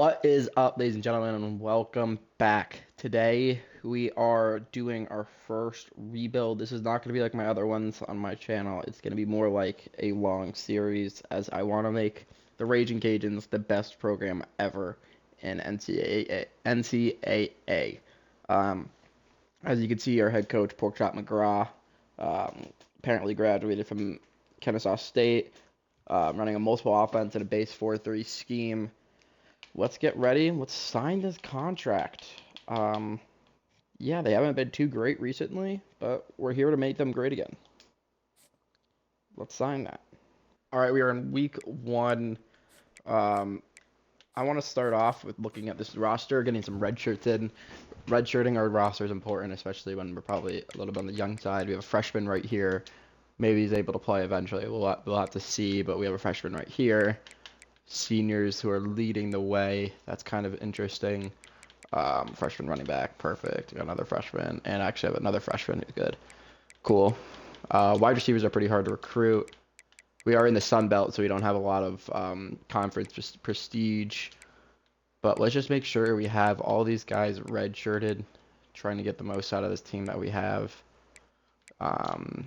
What is up, ladies and gentlemen, and welcome back. Today, we are doing our first rebuild. This is not going to be like my other ones on my channel. It's going to be more like a long series, as I want to make the Raging Cajuns the best program ever in NCAA. Um, as you can see, our head coach, Porkchop McGraw, apparently graduated from Kennesaw State, running a multiple offense and a base 4-3 scheme. Let's get ready. Let's sign this contract. Um, yeah, they haven't been too great recently, but we're here to make them great again. Let's sign that. All right, we are in week one. Um, I want to start off with looking at this roster, getting some red shirts in. Redshirting our roster is important, especially when we're probably a little bit on the young side. We have a freshman right here. Maybe he's able to play eventually. We'll have to see, but we have a freshman right here. Seniors who are leading the way. That's kind of interesting. Freshman running back, perfect. We got another freshman, and actually have another freshman who's good. Cool. Wide receivers are pretty hard to recruit. We are in the Sun Belt, so we don't have a lot of conference prestige. But let's just make sure we have all these guys red-shirted, trying to get the most out of this team that we have. Um,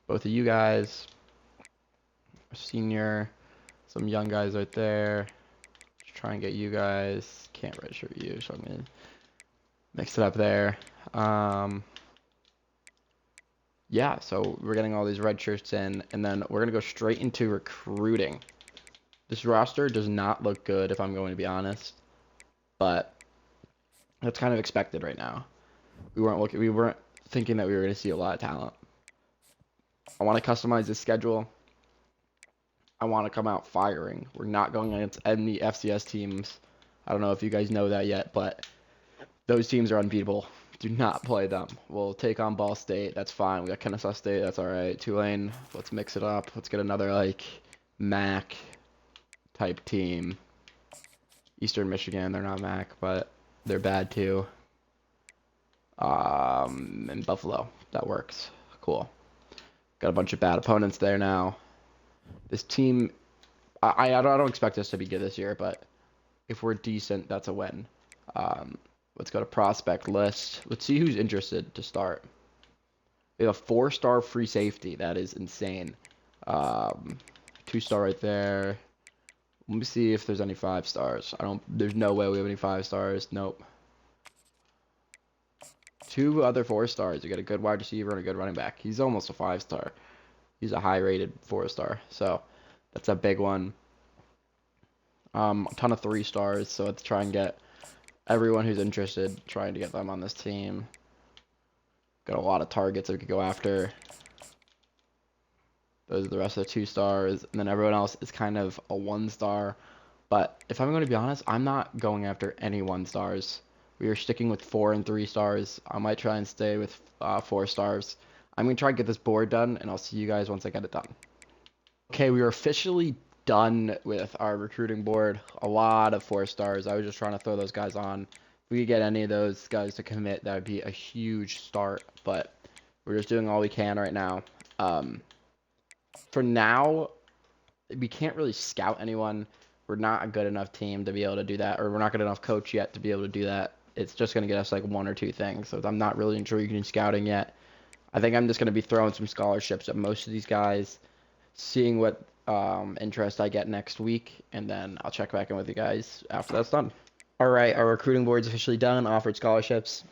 both of you guys, senior, some young guys right there. Just try and get you guys. Can't redshirt you, so I'm gonna mix it up there. Yeah, so we're getting all these red shirts in, and then we're going to go straight into recruiting. This roster does not look good, if I'm going to be honest, but that's kind of expected right now. We weren't thinking that we were going to see a lot of talent. I want to customize this schedule. I want to come out firing. We're not going against any FCS teams. I don't know if you guys know that yet, but those teams are unbeatable. Do not play them. We'll take on Ball State. That's fine. We got Kennesaw State. That's all right. Tulane. Let's mix it up. Let's get another like MAC type team. Eastern Michigan. They're not MAC, but they're bad too. And Buffalo. That works. Cool. Got a bunch of bad opponents there now. This team. I don't expect us to be good this year, but if we're decent, that's a win. Um, let's go to prospect list. Let's see who's interested to start. We have a 4-star free safety. That is insane. 2-star right there. Let me see if there's any 5 stars. There's no way we have any 5 stars. Nope. 2 other 4 stars. You got a good wide receiver and a good running back. He's almost a 5-star. He's a high rated 4-star. So that's a big one. A ton of 3 stars. So let's try and get everyone who's interested, trying to get them on this team. Got a lot of targets that we could go after. Those are the rest of the 2 stars. And then everyone else is kind of a 1-star. But if I'm going to be honest, I'm not going after any 1-stars. We are sticking with 4 and 3 stars. I might try and stay with 4 stars. I'm going to try and get this board done, and I'll see you guys once I get it done. Okay, we are officially done with our recruiting board. A lot of 4 stars. I was just trying to throw those guys on. If we could get any of those guys to commit, that would be a huge start. But we're just doing all we can right now. For now, we can't really scout anyone. We're not a good enough team to be able to do that, or we're not good enough coach yet to be able to do that. It's just going to get us like 1 or 2 things. So I'm not really intrigued in scouting yet. I think I'm just going to be throwing some scholarships at most of these guys, seeing what interest I get next week, and then I'll check back in with you guys after that's done. All right, our recruiting board's officially done. Offered scholarships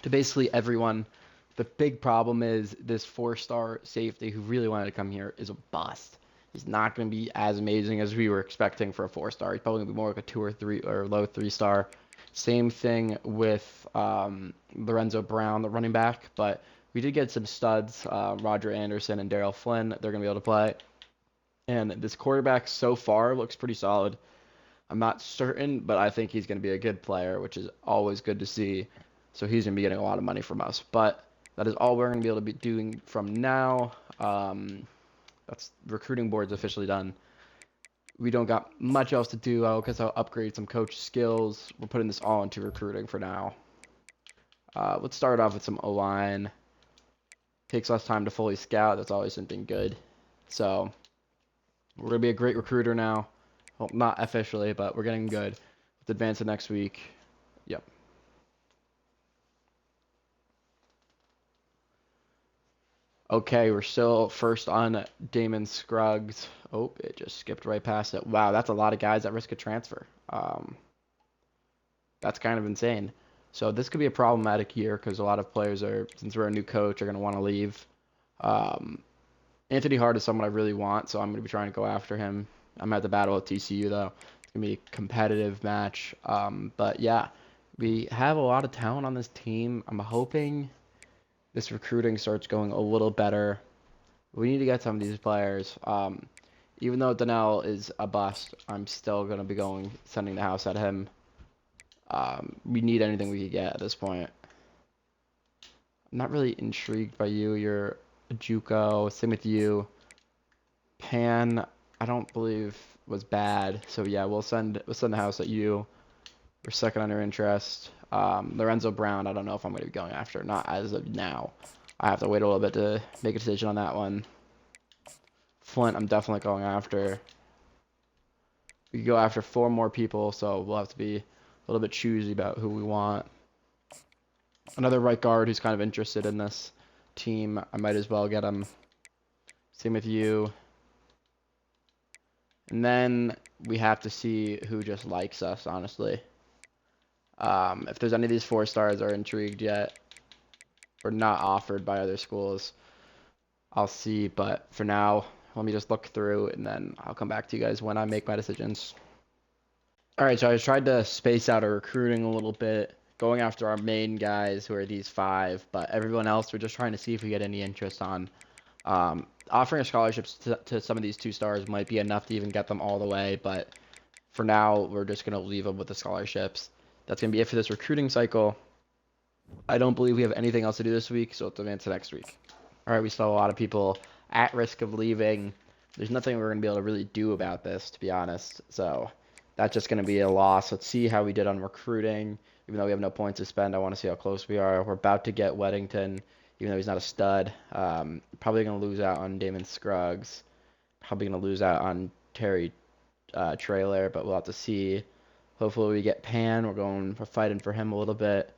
to basically everyone. The big problem is this 4-star safety who really wanted to come here is a bust. He's not going to be as amazing as we were expecting for a 4-star. He's probably going to be more like a 2 or 3 or low 3-star. Same thing with Lorenzo Brown, the running back, but we did get some studs, Roger Anderson and Daryl Flynn. They're going to be able to play. And this quarterback so far looks pretty solid. I'm not certain, but I think he's going to be a good player, which is always good to see. So he's going to be getting a lot of money from us. But that is all we're going to be able to be doing from now. That's recruiting board's officially done. We don't got much else to do. I guess I'll upgrade some coach skills. We're putting this all into recruiting for now. Let's start off with some O-line. Takes less time to fully scout. That's always something good. So we're going to be a great recruiter now. Well, not officially, but we're getting good. Let's advance to next week. Yep. Okay, we're still first on Damon Scruggs. Oh, it just skipped right past it. Wow, that's a lot of guys at risk of transfer. That's kind of insane. So this could be a problematic year because a lot of players are, since we're a new coach, are going to want to leave. Um, Anthony Hart is someone I really want, so I'm going to be trying to go after him. I'm at the battle at TCU though. It's going to be a competitive match. But yeah, we have a lot of talent on this team. I'm hoping this recruiting starts going a little better. We need to get some of these players. Even though Donnell is a bust, I'm still going to be sending the house at him. We need anything we could get at this point. I'm not really intrigued by you. You're a JUCO. Same with you. Pan, I don't believe was bad. So yeah, we'll send the house at you. We're second on your interest. Lorenzo Brown, I don't know if I'm going to be going after. Not as of now. I have to wait a little bit to make a decision on that one. Flint, I'm definitely going after. We could go after 4 more people, so we'll have to be a little bit choosy about who we want. Another right guard who's kind of interested in this team. I might as well get him. Same with you. And then we have to see who just likes us, honestly. If there's any of these 4 stars are intrigued yet or not offered by other schools, I'll see. But for now, let me just look through and then I'll come back to you guys when I make my decisions. All right, so I tried to space out our recruiting a little bit, going after our main guys who are these 5, but everyone else we're just trying to see if we get any interest on. Offering scholarships to some of these 2 stars might be enough to even get them all the way, but for now, we're just going to leave them with the scholarships. That's going to be it for this recruiting cycle. I don't believe we have anything else to do this week, so let's advance to next week. All right, we still have a lot of people at risk of leaving. There's nothing we're going to be able to really do about this, to be honest. So that's just going to be a loss. Let's see how we did on recruiting. Even though we have no points to spend, I want to see how close we are. We're about to get Weddington, even though he's not a stud. Probably going to lose out on Damon Scruggs. Probably going to lose out on Terry Trailer, but we'll have to see. Hopefully we get Pan. We're fighting for him a little bit.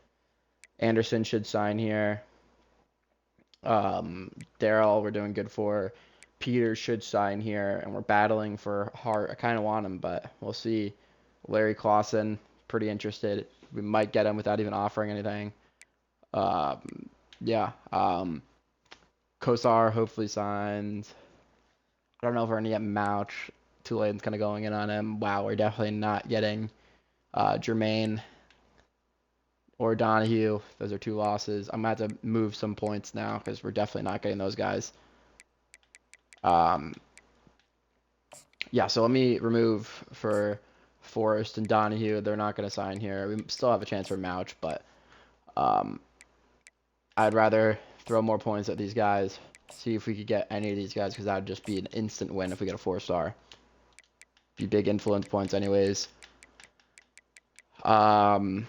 Anderson should sign here. Daryl, we're doing good for. Peter should sign here, and we're battling for Hart. I kind of want him, but we'll see. Larry Clausen, pretty interested. We might get him without even offering anything. Yeah. Kosar hopefully signs. I don't know if we're gonna get Mouch. Tulane's kind of going in on him. Wow, we're definitely not getting Jermaine or Donahue. Those are 2 losses. I'm gonna have to move some points now because we're definitely not getting those guys. Yeah, so let me remove for Forrest and Donahue. They're not gonna sign here. We still have a chance for Mouch, but I'd rather throw more points at these guys. See if we could get any of these guys because that would just be an instant win if we get a 4-star. Be big influence points anyways. Kind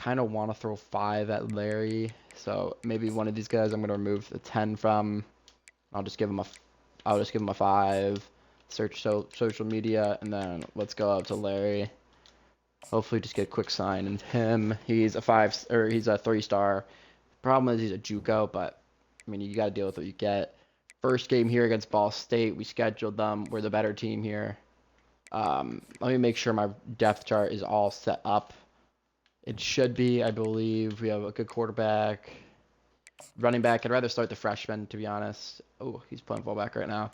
of want to throw 5 at Larry. So maybe one of these guys I'm going to remove the 10 from. I'll just give him a 5. Search social media, and then let's go out to Larry. Hopefully just get a quick sign and him. He's a 5 or he's a 3-star. Problem is he's a JUCO, but I mean you got to deal with what you get. First game here against Ball State, we scheduled them. We're the better team here. Let me make sure my depth chart is all set up. It should be, I believe. We have a good quarterback. Running back, I'd rather start the freshman, to be honest. Oh, he's playing fullback right now.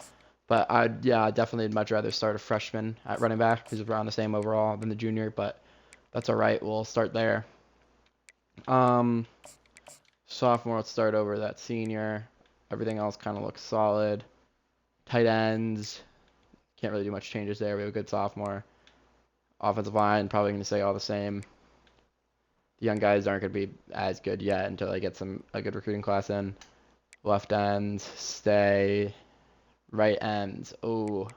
But I'd definitely much rather start a freshman at running back who's around the same overall than the junior, but that's all right. We'll start there. Sophomore, let's start over that senior. Everything else kind of looks solid. Tight ends, can't really do much changes there. We have a good sophomore. Offensive line, probably going to stay all the same. The young guys aren't going to be as good yet until they get a good recruiting class in. Left ends, stay. Right ends. Oh,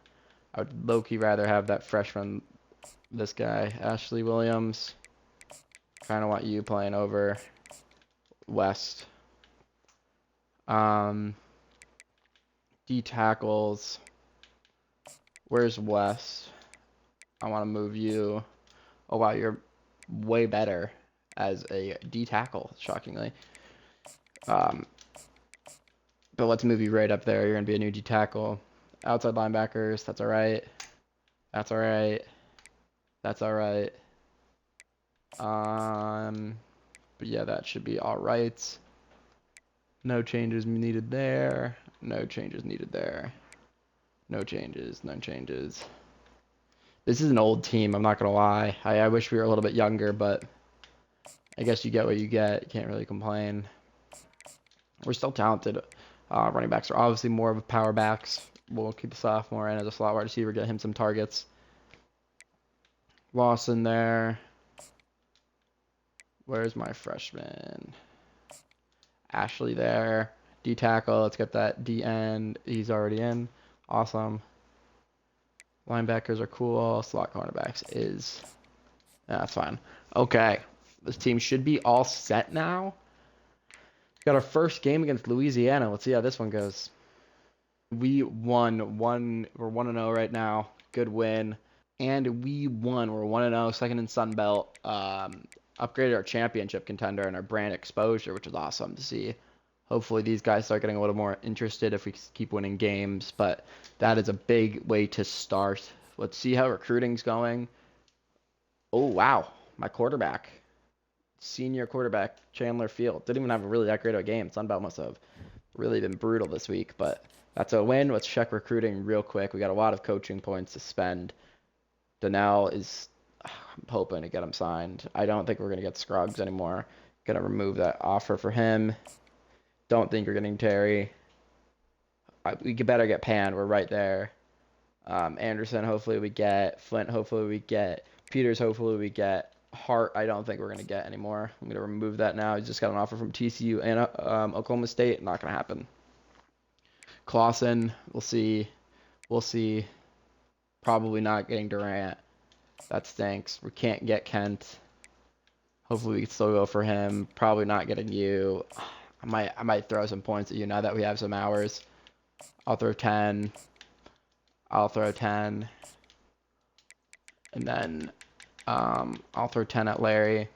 I would low-key rather have that freshman, this guy, Ashley Williams. Kind of want you playing over West. D tackles. Where's West? I want to move you. Oh wow, you're way better as a D tackle, shockingly. Um, but let's move you right up there. You're gonna be a new D tackle. Outside linebackers, that's all right. That's all right. That's all right. But yeah, that should be all right. No changes needed there. No changes needed there. No changes. No changes. This is an old team, I'm not gonna lie. I wish we were a little bit younger, but I guess you get what you get. You can't really complain. We're still talented. Running backs are obviously more of a power backs. We'll keep a sophomore in as a slot wide receiver, get him some targets. Lawson there. Where's my freshman? Ashley there. D tackle. Let's get that D end. He's already in. Awesome. Linebackers are cool. Slot cornerbacks is. That's fine. Okay. This team should be all set now. Got our first game against Louisiana. Let's see how this one goes. We won one. We're 1-0 right now. Good win. And we won. We're 1-0, second in Sun Belt. Upgraded our championship contender and our brand exposure, which is awesome to see. Hopefully these guys start getting a little more interested if we keep winning games. But that is a big way to start. Let's see how recruiting's going. Oh, wow. My quarterback. Senior quarterback, Chandler Field. Didn't even have a really that great of a game. Sunbelt must have really been brutal this week, but that's a win. Let's check recruiting real quick. We got a lot of coaching points to spend. Donnell is, I'm hoping to get him signed. I don't think we're going to get Scruggs anymore. Going to remove that offer for him. Don't think we're getting Terry. We could better get Pan. We're right there. Anderson, hopefully we get. Flint, hopefully we get. Peters, hopefully we get. Hart, I don't think we're going to get anymore. I'm going to remove that now. He's just got an offer from TCU and Oklahoma State. Not going to happen. Clausen, we'll see. We'll see. Probably not getting Durant. That stinks. We can't get Kent. Hopefully we can still go for him. Probably not getting you. I might throw some points at you now that we have some hours. I'll throw 10. I'll throw 10. And then I'll throw 10 at Larry.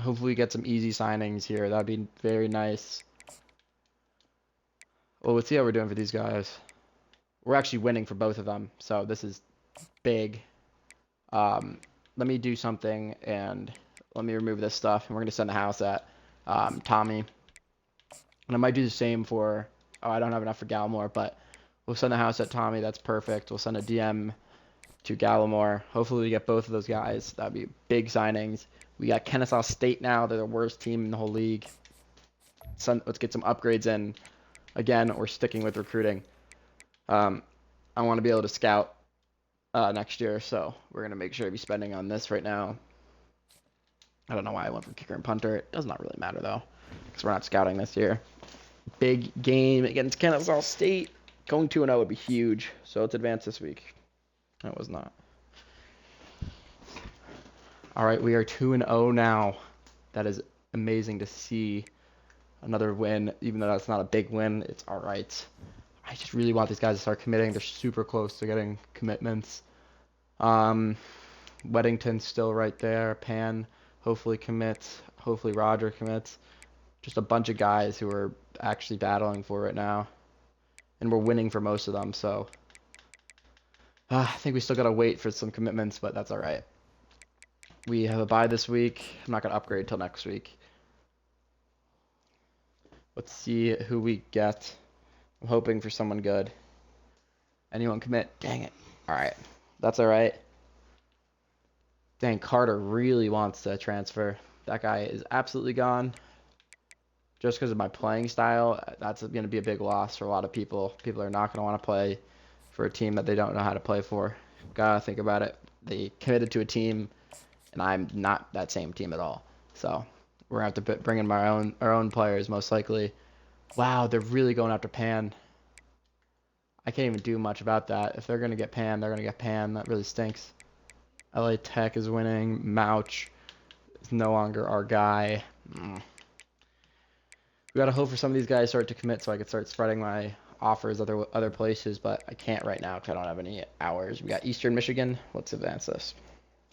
Hopefully we get some easy signings here. That'd be very nice. Well, let's see how we're doing for these guys. We're actually winning for both of them, so this is big. Let me do something, and let me remove this stuff, and we're going to send the house at Tommy. And I might do the same for, I don't have enough for Gallimore, but we'll send the house at Tommy. That's perfect. We'll send a DM to Gallimore. Hopefully we get both of those guys. That'd be big signings. We got Kennesaw State now. They're the worst team in the whole league. Let's get some upgrades in. Again, we're sticking with recruiting. I want to be able to scout next year, so we're going to make sure to be spending on this right now. I don't know why I went for kicker and punter. It does not really matter, though, because we're not scouting this year. Big game against Kennesaw State. Going 2-0 would be huge, so let's advance this week. That was not. All right, we are 2-0 now. That is amazing to see. Another win, even though that's not a big win, it's all right. I just really want these guys to start committing. They're super close to getting commitments. Weddington's still right there. Pan hopefully commits. Hopefully Roger commits. Just a bunch of guys who are actually battling for it now. And we're winning for most of them, so I think we still got to wait for some commitments, but that's all right. We have a bye this week. I'm not going to upgrade till next week. Let's see who we get. I'm hoping for someone good. Anyone commit? Dang it. All right. That's all right. Dang, Carter really wants to transfer. That guy is absolutely gone. Just because of my playing style, that's going to be a big loss for a lot of people. People are not going to want to play for a team that they don't know how to play for. Gotta think about it. They committed to a team, and I'm not that same team at all. So we're going to have to bring in our own players, most likely. Wow, they're really going after Pan. I can't even do much about that. If they're going to get Pan, they're going to get Pan. That really stinks. LA Tech is winning. Mouch is no longer our guy. We got to hope for some of these guys start to commit so I can start spreading my offers other places, but I can't right now because I don't have any hours. We got Eastern Michigan. Let's advance this.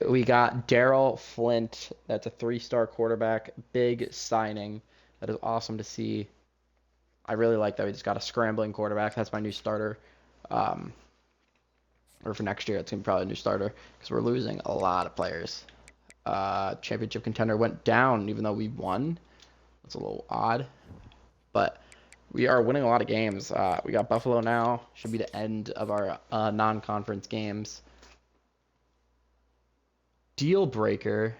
We got Daryl Flint. That's a 3-star quarterback. Big signing. That is awesome to see. I really like that we just got a scrambling quarterback. That's my new starter. Um, or for next year, it's going to be probably a new starter because we're losing a lot of players. Championship contender went down even though we won. That's a little odd. But we are winning a lot of games. We got Buffalo now. Should be the end of our non-conference games. Deal breaker.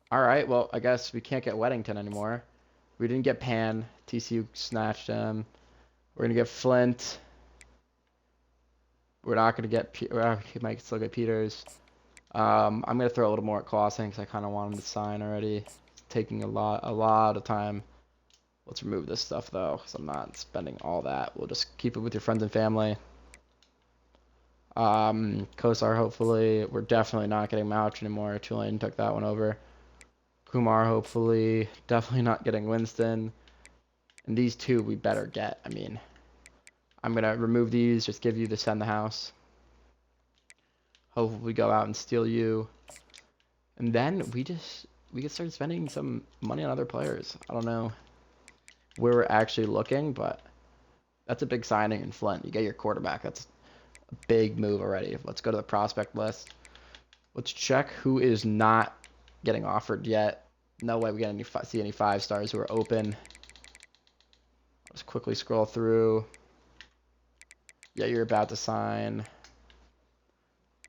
All right, well, I guess we can't get Weddington anymore. We didn't get Pan. TCU snatched him. We're going to get Flint. We're not going to get... He might still get Peters. I'm going to throw a little more at Clausen because I kind of want him to sign already. It's taking a lot of time. Let's remove this stuff, though, because I'm not spending all that. We'll just keep it with your friends and family. Kosar, hopefully. We're definitely not getting Mouch anymore. Tulane took that one over. Kumar, hopefully. Definitely not getting Winston. And these two we better get. I mean, I'm going to remove these, just give you the send the house. Hopefully we go out and steal you. And then we can start spending some money on other players. I don't know where we're actually looking, but that's a big signing in Flint. You get your quarterback. That's a big move already. Let's go to the prospect list. Let's check who is not getting offered yet. No way we get see any 5-stars who are open. Let's quickly scroll through. Yeah, you're about to sign.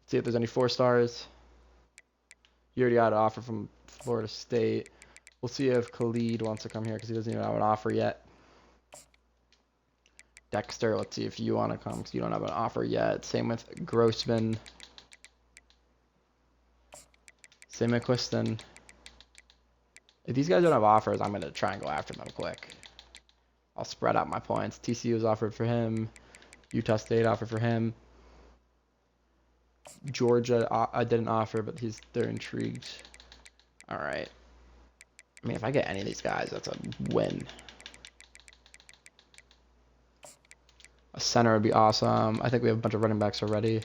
See if there's any 4-stars. You already got an offer from Florida State. We'll see if Khalid wants to come here because he doesn't even have an offer yet. Dexter, let's see if you want to come because you don't have an offer yet. Same with Grossman. Same with Quiston. If these guys don't have offers, I'm going to try and go after them quick. I'll spread out my points. TCU was offered for him. Utah State offered for him. Georgia, I didn't offer, but they're intrigued. All right. I mean, if I get any of these guys, that's a win. A center would be awesome. I think we have a bunch of running backs already.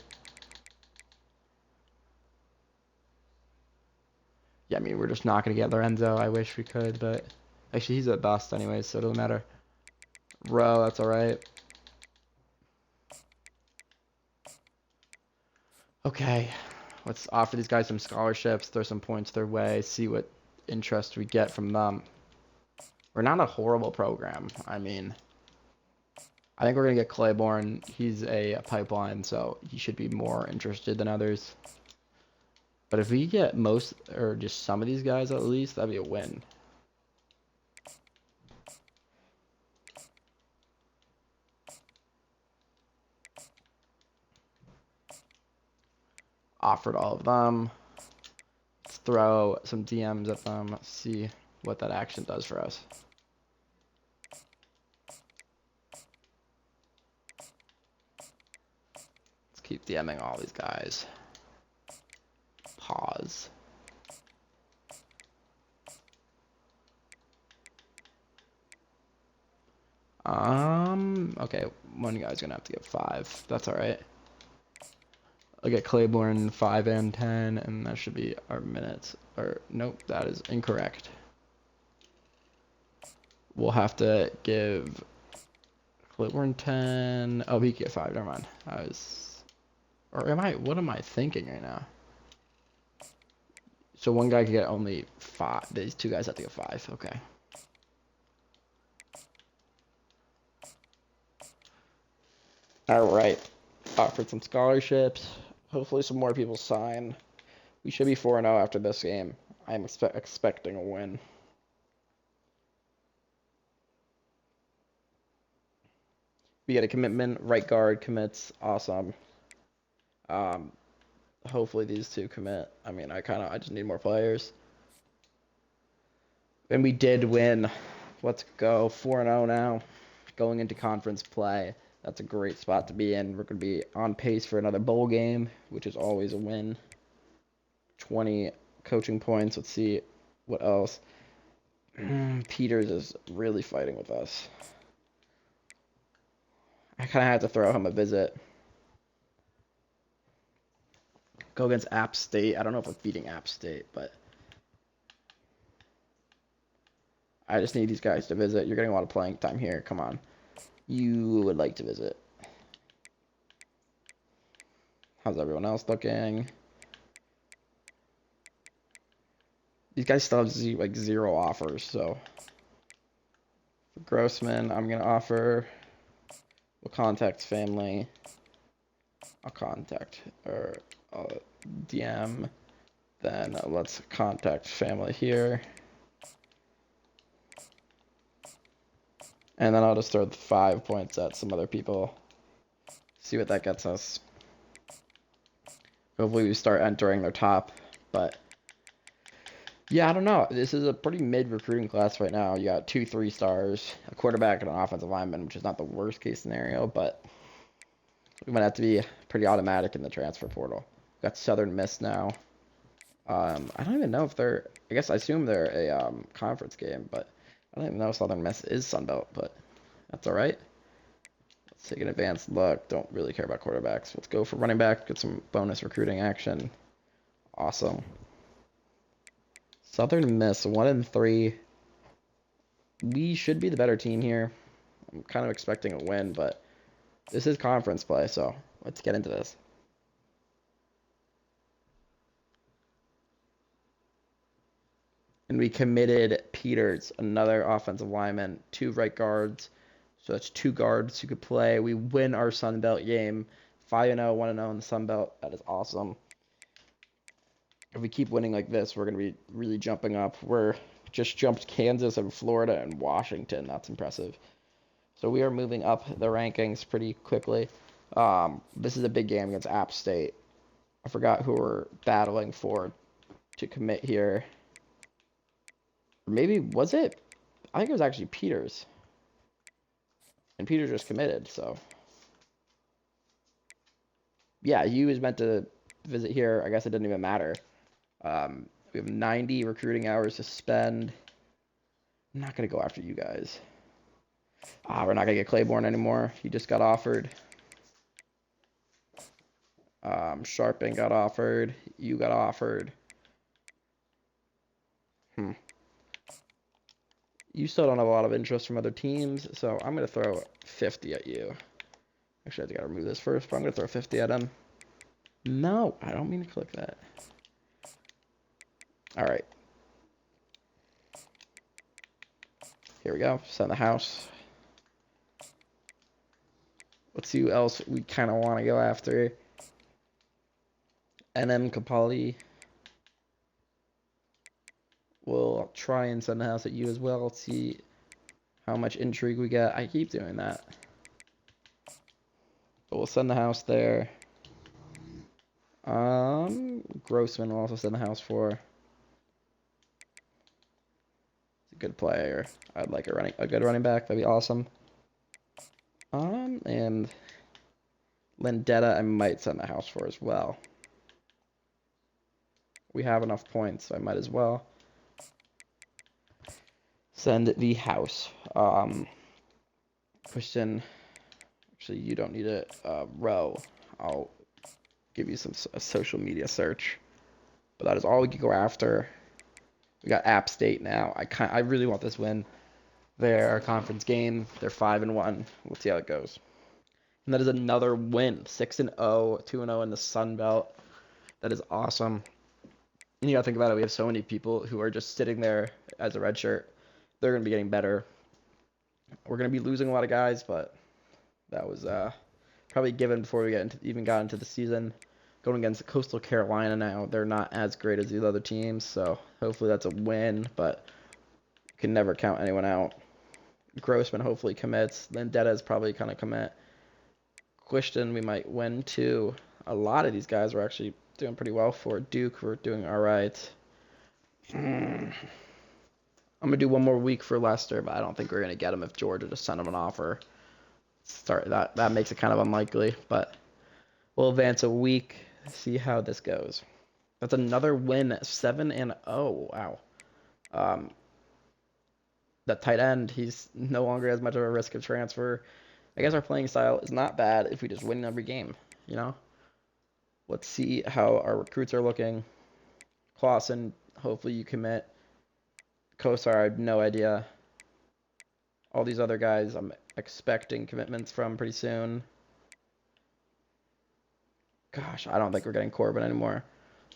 Yeah, I mean, we're just not going to get Lorenzo. I wish we could, but actually, he's a bust anyways, so it doesn't matter. Rowe, that's all right. Okay, let's offer these guys some scholarships, throw some points their way, see what interest we get from them. We're not a horrible program. I mean, I think we're going to get Claiborne. He's a pipeline, so he should be more interested than others. But if we get most, or just some of these guys at least, that'd be a win. Offered all of them. Let's throw some DMs at them, see what that action does for us. Let's keep DMing all these guys. Pause. Okay, one guy's gonna have to get 5. That's all right. I'll get Claiborne 5 and 10, and that should be our minutes. Or nope, that is incorrect. We'll have to give Claiborne 10. Oh, he can get 5. Never mind. Or am I? What am I thinking right now? So one guy can get only 5. These 2 guys have to get 5. Okay. All right. Offered some scholarships. Hopefully some more people sign. We should be 4-0 after this game. I'm expecting a win. We get a commitment. Right guard commits. Awesome. Hopefully these 2 commit. I mean, I just need more players. And we did win. Let's go. 4-0 now. Going into conference play. That's a great spot to be in. We're going to be on pace for another bowl game, which is always a win. 20 coaching points. Let's see what else. Peters is really fighting with us. I kind of had to throw him a visit. Go against App State. I don't know if we're beating App State, but I just need these guys to visit. You're getting a lot of playing time here. Come on. You would like to visit. How's everyone else looking? These guys still have like 0 offers, so for Grossman, I'm gonna offer. We'll contact family. I'll contact or I'll DM. Then let's contact family here. And then I'll just throw 5 points at some other people. See what that gets us. Hopefully we start entering their top. But yeah, I don't know. This is a pretty mid recruiting class right now. You got 2 3-stars, a quarterback, and an offensive lineman, which is not the worst case scenario, but we might have to be pretty automatic in the transfer portal. We got Southern Miss now. I don't even know if they're. I guess I assume they're a conference game, but I don't even know if Southern Miss is Sunbelt, but that's all right. Let's take an advanced look. Don't really care about quarterbacks. Let's go for running back. Get some bonus recruiting action. Awesome. Southern Miss 1-3. We should be the better team here. I'm kind of expecting a win, but this is conference play, so let's get into this. And we committed Peters, another offensive lineman, 2 right guards. So that's 2 guards who could play. We win our Sun Belt game. 5-0, 1-0 in the Sun Belt. That is awesome. If we keep winning like this, we're going to be really jumping up. We're just jumped Kansas and Florida and Washington. That's impressive. So we are moving up the rankings pretty quickly. This is a big game against App State. I forgot who we're battling for to commit here. Maybe, was it? I think it was actually Peters. And Peters just committed, so. Yeah, he was meant to visit here. I guess it didn't even matter. We have 90 recruiting hours to spend. I'm not going to go after you guys. We're not going to get Claiborne anymore. He just got offered. Sharpen got offered. You got offered. You still don't have a lot of interest from other teams, so I'm going to throw 50 at you. Actually, I got to remove this first, but I'm going to throw 50 at him. No, I don't mean to click that. All right. Here we go. Send the house. Let's see who else we kind of want to go after. NM Kapali. We'll try and send the house at you as well. Let's see how much intrigue we get. I keep doing that. But we'll send the house there. Grossman will also send the house for. He's a good player. I'd like a good running back. That'd be awesome. And Lindetta I might send the house for as well. We have enough points, so I might as well send the house. Christian, actually, you don't need a row. I'll give you a social media search. But that is all we can go after. We got App State now. I really want this win. Their conference game. They're 5-1. We'll see how it goes. And that is another win. 6-0, 2-0 in the Sun Belt. That is awesome. And you gotta think about it. We have so many people who are just sitting there as a red shirt. They're gonna be getting better. We're gonna be losing a lot of guys, but that was probably given before we even got into the season. Going against Coastal Carolina now, they're not as great as these other teams, so hopefully that's a win, but you can never count anyone out. Grossman hopefully commits. Lindetta is probably kind of commit. Question we might win too. A lot of these guys were actually doing pretty well for. Duke, we're doing all right. I'm gonna do one more week for Leicester, but I don't think we're gonna get them if Georgia just sent them an offer. That makes it kind of unlikely, but we'll advance a week. See how this goes. That's another win. 7-0. Wow. That tight end, he's no longer as much of a risk of transfer. I guess our playing style is not bad if we just win every game, you know? Let's see how our recruits are looking. Clausen, hopefully you commit. Kosar, I have no idea. All these other guys, I'm expecting commitments from pretty soon. Gosh, I don't think we're getting Corbin anymore.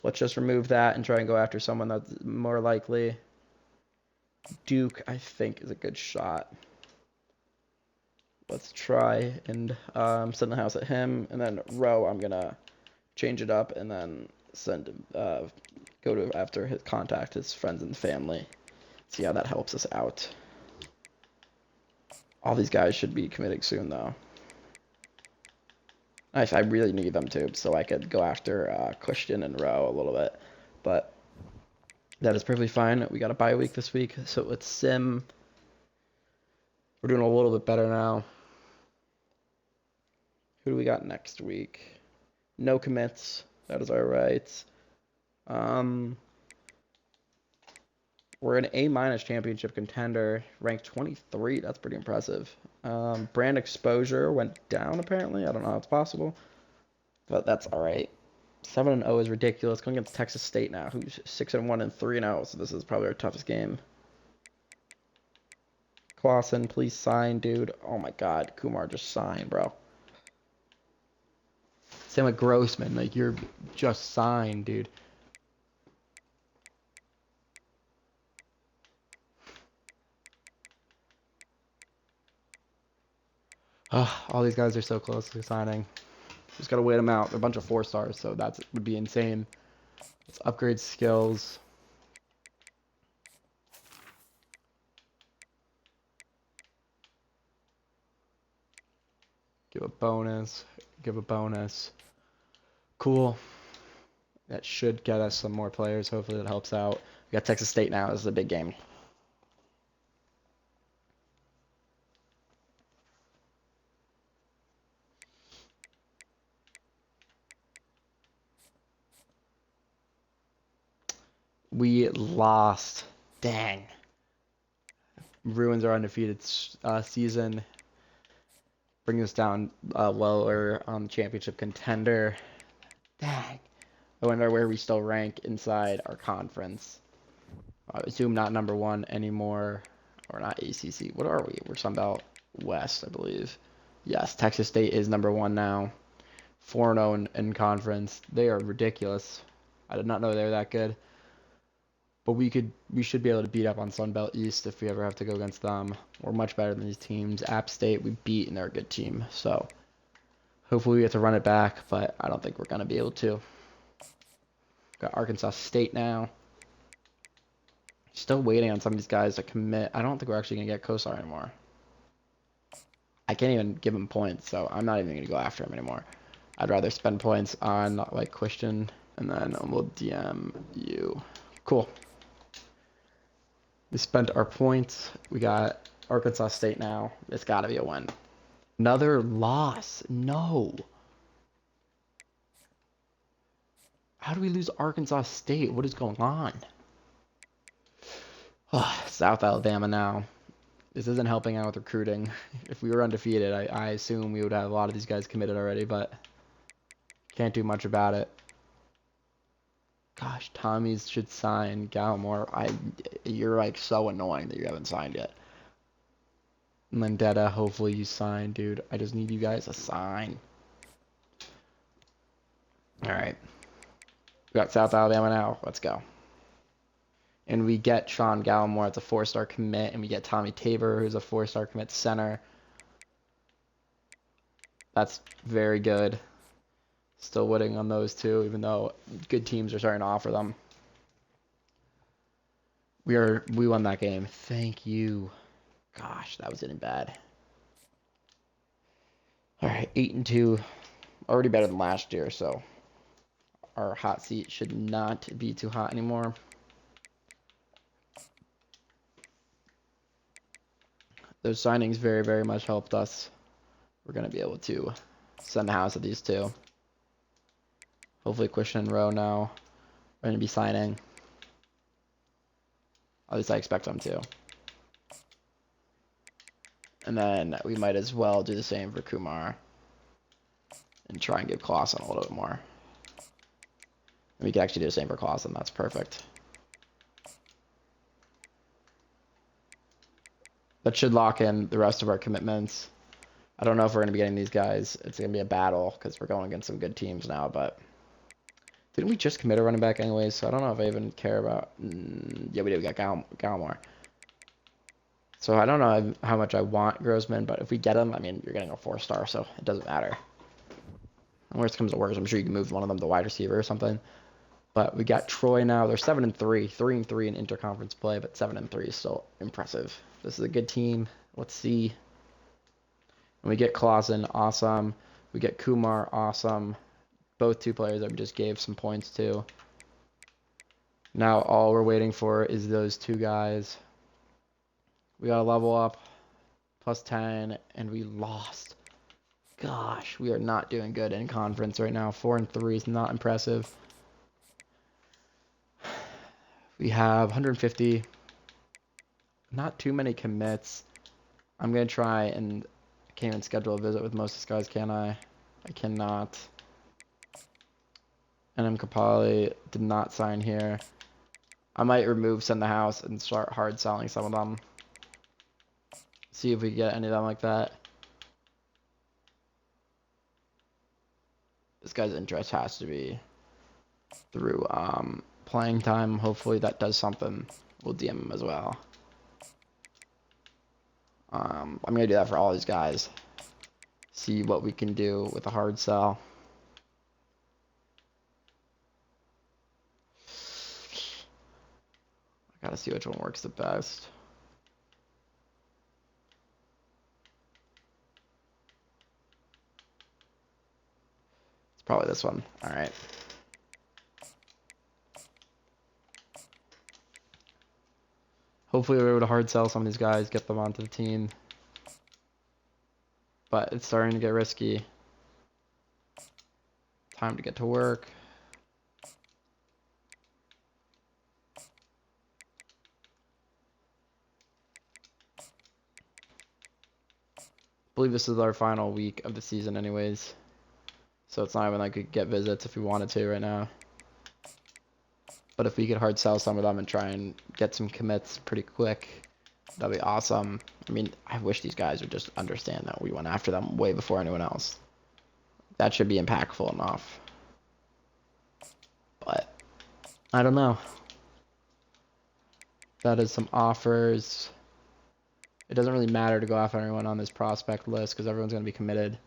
Let's just remove that and try and go after someone that's more likely. Duke, I think, is a good shot. Let's try and send the house at him. And then Rowe, I'm going to change it up and then send go to after his contact his friends and family. See how that helps us out. All these guys should be committing soon, though. I really need them to, so I could go after Christian and Rowe a little bit. But that is perfectly fine. We got a bye week this week, so let's sim. We're doing a little bit better now. Who do we got next week? No commits. That is all right. We're an A- championship contender, ranked 23. That's pretty impressive. Brand exposure went down apparently. I don't know how it's possible, but that's all right. 7-0 is ridiculous. Going against Texas State now, who's 6-1 and 3-0. So this is probably our toughest game. Clausen, please sign, dude. Oh my God, Kumar just signed, bro. Same with Grossman. Like you're just signed, dude. All these guys are so close to signing. Just gotta wait them out. They're a bunch of 4 stars, so that would be insane. Let's upgrade skills. Give a bonus. Give a bonus. Cool. That should get us some more players. Hopefully that helps out. We got Texas State now. This is a big game. We lost. Dang. Ruins our undefeated season. Bring us down lower on the championship contender. Dang. I wonder where we still rank inside our conference. I assume not number 1 anymore. Or not ACC. What are we? We're Sunbelt West, I believe. Yes, Texas State is number 1 now. 4-0 in conference. They are ridiculous. I did not know they were that good. But we should be able to beat up on Sunbelt East if we ever have to go against them. We're much better than these teams. App State we beat and they're a good team. So hopefully we get to run it back, but I don't think we're gonna be able to. Got Arkansas State now. Still waiting on some of these guys to commit. I don't think we're actually gonna get Kosar anymore. I can't even give him points, so I'm not even gonna go after him anymore. I'd rather spend points on like Christian and then we'll DM you. Cool. We spent our points. We got Arkansas State now. It's got to be a win. Another loss. No. How do we lose Arkansas State? What is going on? South Alabama now. This isn't helping out with recruiting. If we were undefeated, I assume we would have a lot of these guys committed already, but can't do much about it. Gosh, Tommy's should sign. Gallimore, you're like so annoying that you haven't signed yet. Mendetta, hopefully you sign, dude. I just need you guys to sign. Alright. We got South Alabama now. Let's go. And we get Sean Gallimore. It's a 4-star commit. And we get Tommy Tabor, who's a 4-star commit center. That's very good. Still waiting on those two, even though good teams are starting to offer them. We won that game. Thank you. Gosh, that was getting bad. Alright, 8-2. Already better than last year, so our hot seat should not be too hot anymore. Those signings very, very much helped us. We're going to be able to send the house of these two. Hopefully Christian and Rowe now are going to be signing. At least I expect them to. And then we might as well do the same for Kumar and try and give Clausen a little bit more. And we can actually do the same for Clausen. That's perfect. That should lock in the rest of our commitments. I don't know if we're going to be getting these guys. It's going to be a battle because we're going against some good teams now, but didn't we just commit a running back anyways? So I don't know if I even care about... yeah, we did. We got Gallimore. So I don't know how much I want Grossman, but if we get him, I mean, you're getting a 4-star, so it doesn't matter. And worst comes to worst, I'm sure you can move one of them to wide receiver or something. But we got Troy now. They're 7-3, 3-3 in interconference play, but 7-3 is still impressive. This is a good team. Let's see. And we get Clausen, awesome. We get Kumar, awesome. Both two players that we just gave some points to. Now all we're waiting for is those two guys. We got to level up. Plus 10, and we lost. Gosh, we are not doing good in conference right now. 4-3 is not impressive. We have 150. Not too many commits. I'm going to try and... I can't even schedule a visit with most of these guys, can I? I cannot. And M. Kapali did not sign here. I might remove Send the House and start hard selling some of them. See if we get any of them like that. This guy's interest has to be through playing time. Hopefully that does something. We'll DM him as well. I'm going to do that for all these guys. See what we can do with a hard sell. I got to see which one works the best. It's probably this one. All right. Hopefully we're able to hard sell some of these guys, get them onto the team. But it's starting to get risky. Time to get to work. I believe this is our final week of the season anyways. So it's not even like we could get visits if we wanted to right now. But if we could hard sell some of them and try and get some commits pretty quick, that'd be awesome. I mean, I wish these guys would just understand that we went after them way before anyone else. That should be impactful enough. But I don't know. That is some offers. It doesn't really matter to go after anyone on this prospect list because everyone's going to be committed.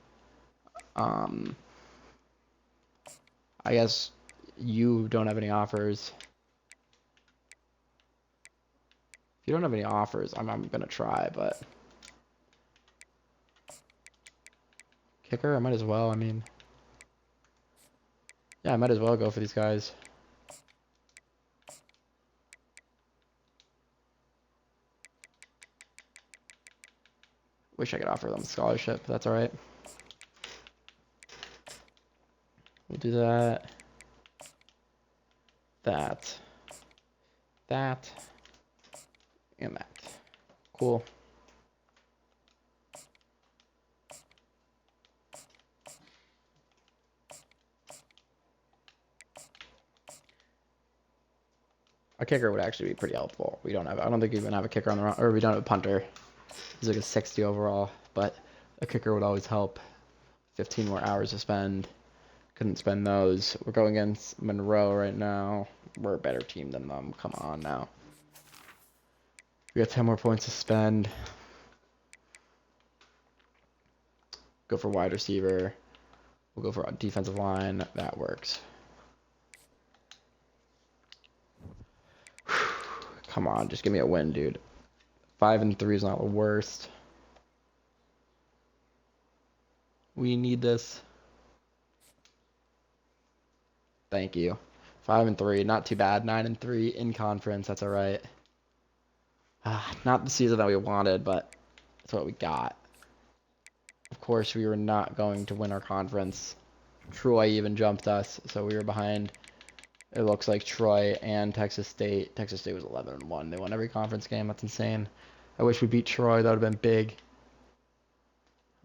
I guess you don't have any offers. If you don't have any offers, I'm going to try, but... Kicker, I might as well, I mean... Yeah, I might as well go for these guys. Wish I could offer them a scholarship, but that's alright. We'll do that. That. And that. Cool. A kicker would actually be pretty helpful. I don't think we even have a kicker on the or we don't have a punter. He's like a 60 overall, but a kicker would always help. 15 more hours to spend. Couldn't spend those. We're going against Monroe right now. We're a better team than them. Come on now. We got 10 more points to spend. Go for wide receiver. We'll go for a defensive line. That works. Come on, just give me a win, dude. 5-3 is not the worst. We need this. Thank you. 5-3, not too bad. 9-3 in conference. That's all right. Not the season that we wanted, but that's what we got. Of course, we were not going to win our conference. Troy even jumped us, so we were behind. It looks like Troy and Texas State. Texas State was 11-1. They won every conference game. That's insane. I wish we beat Troy. That would have been big.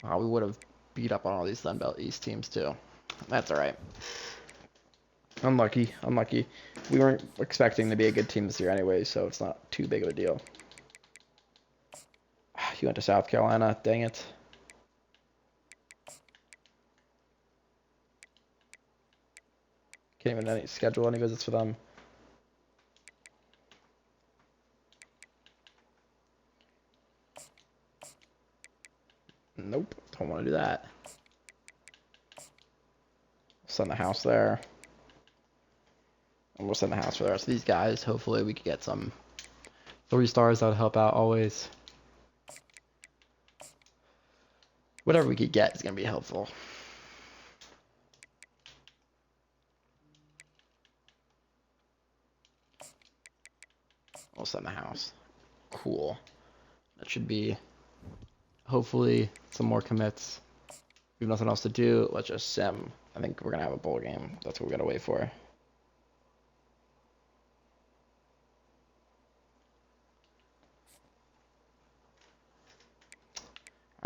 We would have beat up on all these Sun Belt East teams too. That's all right. Unlucky, unlucky. We weren't expecting to be a good team this year anyway, so it's not too big of a deal. You went to South Carolina, dang it. Can't even schedule any visits for them. Nope, don't want to do that. Send the house there. And we'll send the house for the rest of these guys. Hopefully we could get some 3 stars. That would help out always. Whatever we could get is going to be helpful. We'll send the house. Cool. That should be, hopefully, some more commits. We have nothing else to do. Let's just sim. I think we're going to have a bowl game. That's what we got to wait for.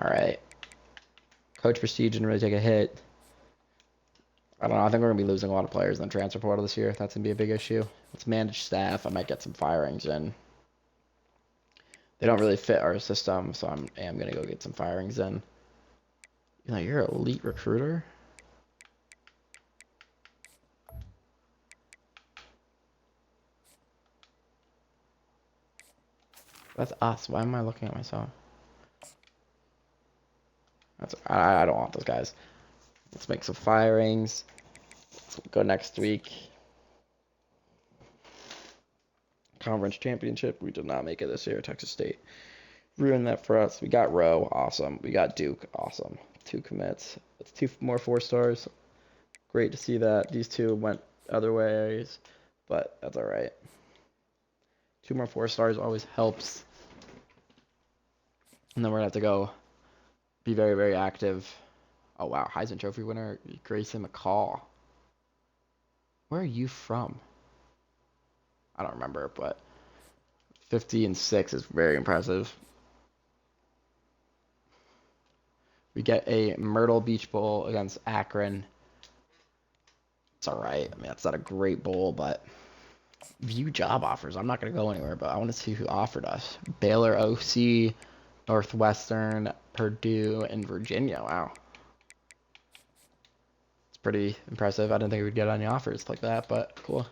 All right. Coach Prestige didn't really take a hit. I don't know. I think we're going to be losing a lot of players in the transfer portal this year. That's going to be a big issue. Let's manage staff. I might get some firings in. They don't really fit our system, so I am going to go get some firings in. You know, you're an elite recruiter. That's us. Why am I looking at myself? I don't want those guys. Let's make some firings. Let's go next week. Conference championship. We did not make it this year. Texas State ruined that for us. We got Rowe. Awesome. We got Duke. Awesome. 2 commits. That's 2 more 4 stars. Great to see that. These 2 went other ways, but that's all right. 2 more 4 stars always helps. And then we're going to have to go be very, very active. Oh, wow. Heisman Trophy winner, Grayson McCall. Where are you from? I don't remember, but 50-6 is very impressive. We get a Myrtle Beach Bowl against Akron. It's all right. I mean, that's not a great bowl, but view job offers. I'm not going to go anywhere, but I want to see who offered us. Baylor, OC, Northwestern, Purdue, and Virginia. Wow. It's pretty impressive. I didn't think we'd get any offers like that, but cool.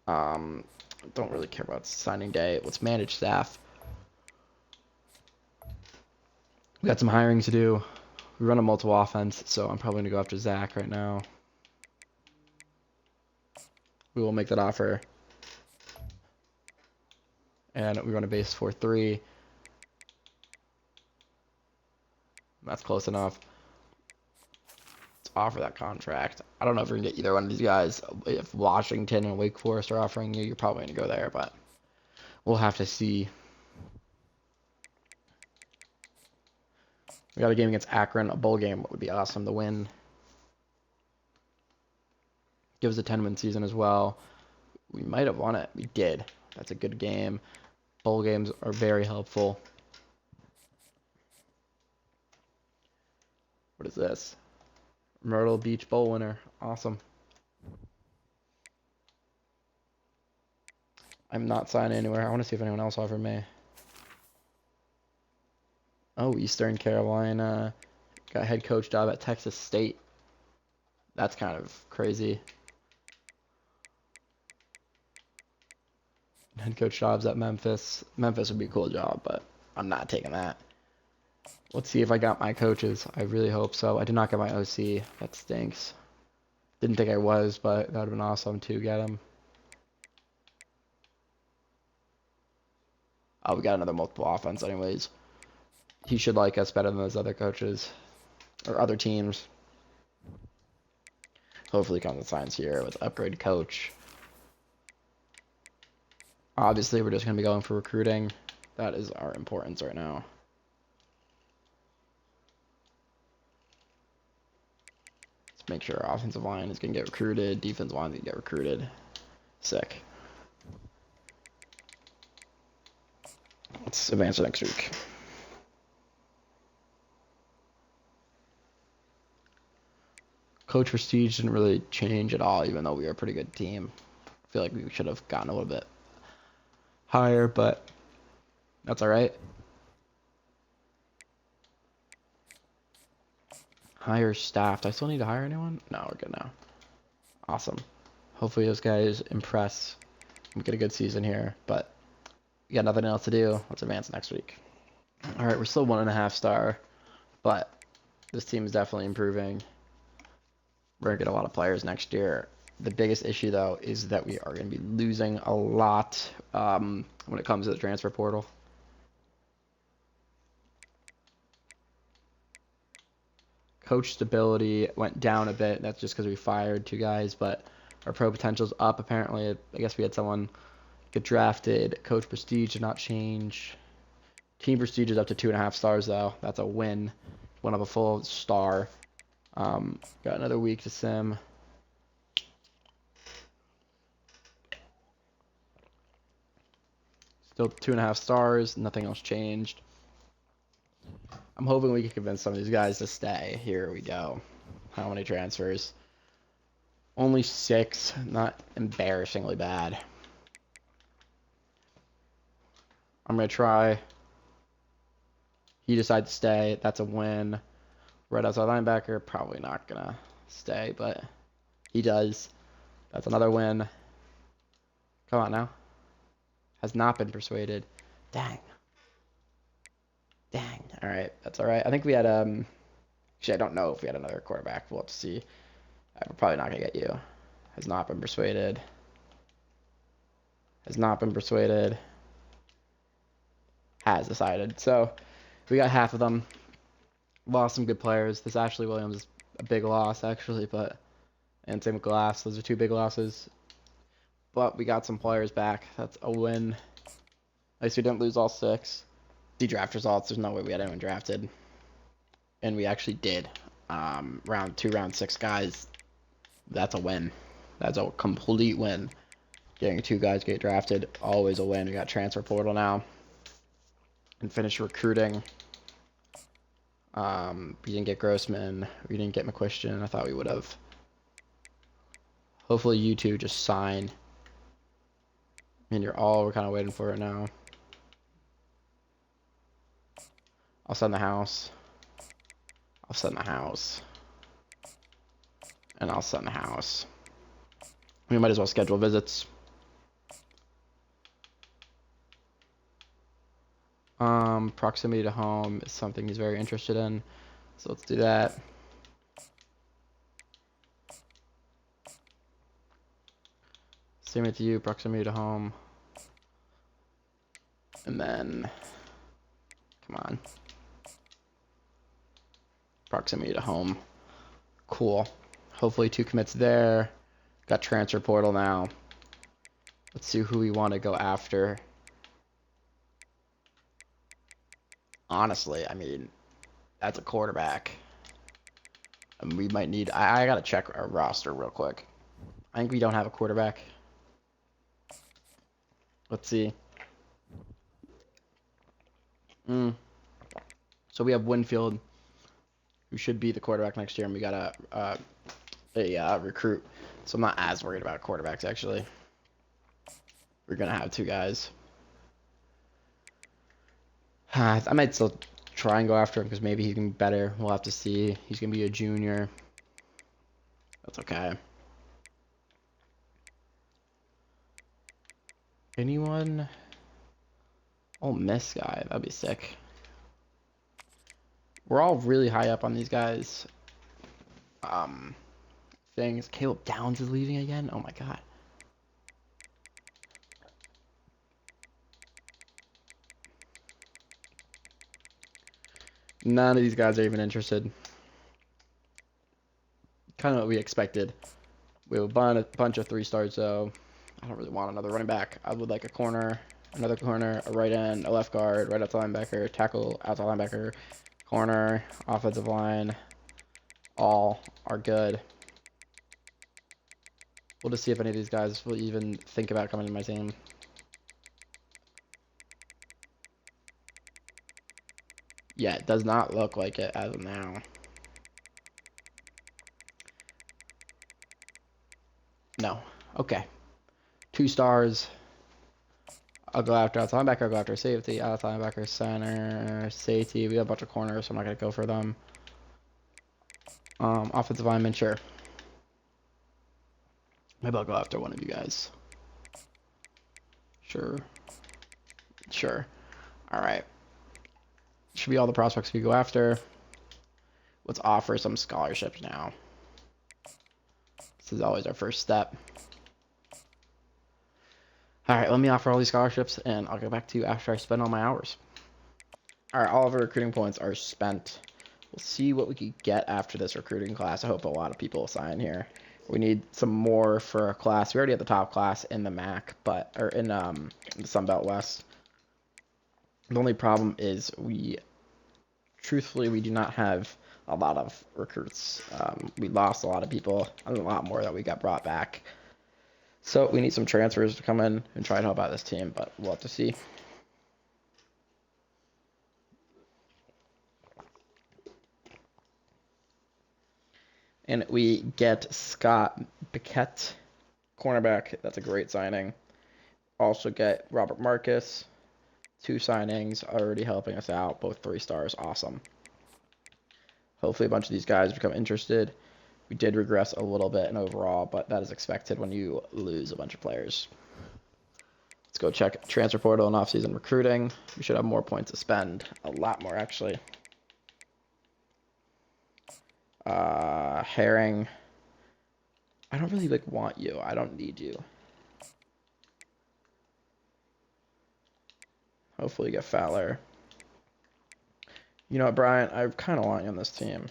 Don't really care about signing day. Let's manage staff. We got some hiring to do. We run a multiple offense, so I'm probably going to go after Zach right now. We will make that offer. And we run a base 4-3. That's close enough. Let's offer that contract. I don't know if we're going to get either one of these guys. If Washington and Wake Forest are offering you, you're probably going to go there, but we'll have to see. We got a game against Akron, a bowl game. Would be awesome to win. Give us a 10-win season as well. We might have won it. We did. That's a good game. Bowl games are very helpful. What is this? Myrtle Beach Bowl winner. Awesome. I'm not signing anywhere. I want to see if anyone else offered me. Oh, Eastern Carolina. Got a head coach job at Texas State. That's kind of crazy. Head coach jobs at Memphis. Memphis would be a cool job, but I'm not taking that. Let's see if I got my coaches. I really hope so. I did not get my OC. That stinks. Didn't think I was, but that would have been awesome to get him. Oh, we got another multiple offense anyways. He should like us better than those other coaches. Or other teams. Hopefully comes with signs here with upgrade coach. Obviously, we're just going to be going for recruiting. That is our importance right now. Let's make sure our offensive line is going to get recruited. Defensive line is going to get recruited. Sick. Let's advance to next week. Coach prestige didn't really change at all, even though we were a pretty good team. I feel like we should have gotten a little bit higher, but that's all right. Hire staff. Do I still need to hire anyone? No, we're good now. Awesome. Hopefully those guys impress. We get a good season here, but we got nothing else to do. Let's advance next week. All right, we're still 1.5 star, but this team is definitely improving. We're gonna get a lot of players next year. The biggest issue though is that we are gonna be losing a lot when it comes to the transfer portal. Coach stability went down a bit. That's just because we fired 2 guys, but our pro potential's up. Apparently, I guess we had someone get drafted. Coach prestige did not change. Team prestige is up to 2.5 stars though. That's a win. Went up a full star. Got another week to sim. Still 2.5 stars. Nothing else changed. I'm hoping we can convince some of these guys to stay. Here we go. How many transfers? Only 6. Not embarrassingly bad. I'm going to try. He decided to stay. That's a win. Right outside linebacker. Probably not going to stay, but he does. That's another win. Come on now. Has not been persuaded. Dang. Dang. All right. That's all right. I think we had, actually, I don't know if we had another quarterback. We'll have to see. We're probably not going to get you. Has not been persuaded. Has not been persuaded. Has decided. So we got half of them. Lost some good players. This Ashley Williams is a big loss, actually, but and same with Glass. Those are 2 big losses. But we got some players back. That's a win. At least we didn't lose all 6. The draft results, there's no way we had anyone drafted. And we actually did. Round 2, round 6 guys. That's a win. That's a complete win. Getting 2 guys get drafted, always a win. We got transfer portal now. And finish recruiting. We didn't get Grossman. We didn't get McQuistion. I thought we would have. Hopefully you 2 just sign. And we're kind of waiting for it now. I'll send the house. I'll send the house. And I'll send the house. We might as well schedule visits. Proximity to home is something he's very interested in. So let's do that. Same with you, proximity to home. And then, come on. Proximity to home. Cool. Hopefully 2 commits there. Got transfer portal now. Let's see who we want to go after. Honestly, I mean, that's a quarterback. And we might need. I gotta check our roster real quick. I think we don't have a quarterback. Let's see. So we have Winfield, who should be the quarterback next year, and we got a recruit. So I'm not as worried about quarterbacks, actually. We're going to have 2 guys. I might still try and go after him because maybe he can be better. We'll have to see. He's going to be a junior. That's okay. Anyone? Oh, Miss guy. That'd be sick. We're all really high up on these guys. Things. Caleb Downs is leaving again? Oh my god. None of these guys are even interested. Kind of what we expected. We have a bunch of 3 stars, though. I don't really want another running back. I would like a corner, another corner, a right end, a left guard, right outside linebacker, tackle, outside linebacker, corner, offensive line. All are good. We'll just see if any of these guys will even think about coming to my team. Yeah, it does not look like it as of now. No. Okay. 2 stars. I'll go after outside linebacker. I'll go after safety. Outside linebacker, center, safety. We have a bunch of corners, so I'm not gonna go for them. Offensive lineman, sure. Maybe I'll go after one of you guys. Sure. Sure. All right. Should be all the prospects we go after. Let's offer some scholarships now. This is always our first step. All right, let me offer all these scholarships, and I'll get back to you after I spend all my hours. All right, all of our recruiting points are spent. We'll see what we could get after this recruiting class. I hope a lot of people sign here. We need some more for our class. We already have the top class in the MAC, or in the Sunbelt West. The only problem is truthfully, we do not have a lot of recruits. We lost a lot of people, and a lot more that we got brought back. So we need some transfers to come in and try to help out this team, but we'll have to see. And we get Scott Bickett, cornerback. That's a great signing. Also get Robert Marcus. 2 signings already helping us out. Both 3 stars. Awesome. Hopefully a bunch of these guys become interested. We did regress a little bit in overall, but that is expected when you lose a bunch of players. Let's go check transfer portal and off-season recruiting. We should have more points to spend. A lot more, actually. Herring. I don't really want you. I don't need you. Hopefully you get Fowler. You know what, Brian? I kind of want you on this team.